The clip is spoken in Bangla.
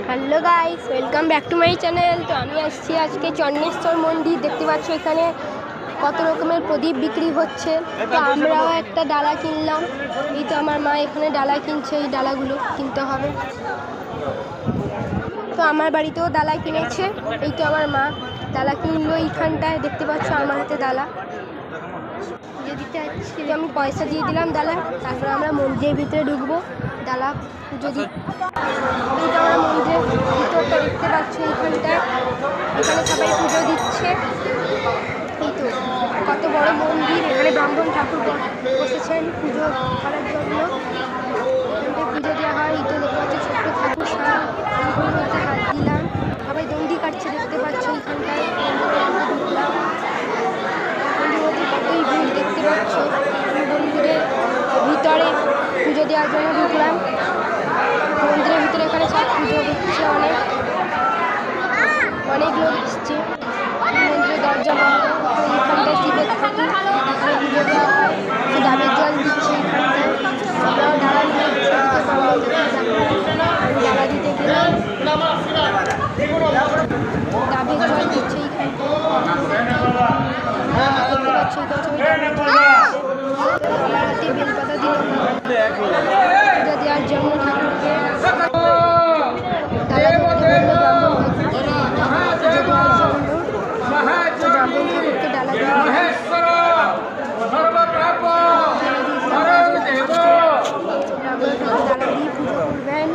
Hello guys, welcome back to my channel. তো আমি আসছি আজকে চন্নেশ্বর মন্দির। দেখতে পাচ্ছ এখানে কত রকমের প্রদীপ বিক্রি হচ্ছে। তো আমরাও একটা ডালা কিনলাম। এই তো আমার মা এখানে ডালা কিনছে, এই ডালাগুলো কিনতে হবে। তো আমার বাড়িতেও ডালা কিনেছে। এই তো আমার মা ডালা কিনলো এইখানটায়। দেখতে পাচ্ছ আমার হাতে ডালা আমি পয়সা দিয়ে দিলাম ডালা। তারপর আমরা মন্দিরের ভিতরে ঢুকবো ডালা যদি। এইটা আমরা মন্দিরের ভিতরটা দেখতে পাচ্ছি এইখানটায়। এখানে সবাই পুজো দিচ্ছে। এই তো কত বড় মন্দির। এখানে ব্রাহ্মণ ঠাকুর বসেছেন পুজো করার জন্য। এখানটায় পুজো দেওয়া হয়। এই তো দেখতে পাচ্ছি ছোট্ট ঠাকুর সারা মধ্যে হাত দিলাম। সবাই দণ্ডি কাটছে দেখতে পাচ্ছ এইখানটায়। ঢুকলাম কতই ভিড় দেখতে পাচ্ছ। মন্দিরের ভিতরে পুজো দেওয়ার জন্য ঢুকলাম। মন্দিরের ভিতরে এখানে সব পুজো হচ্ছে। অনেক লোক এসছে। মন্দিরের দরজা বন্ধ। এইখানটায় শিবের ঠাকুর পুজো দেওয়া হয়। সে ডাবের জল দিচ্ছে এইখানটায়। আমরাও ডালা নিয়ে ডালা দিতে গেলাম। ডাবের জল দিচ্ছে এইখানটায়। দেখতে পাচ্ছি আমার হাতে বেলপাতা দিল পূজা দেওয়ার জন্য ঠাকুরকে। ডালা ধরতে বললো ব্রাহ্মণ পুজো দেওয়ার জন্য। ব্রাহ্মণ ঠাকুরকে ডালা দিয়ে পুজো করবেন।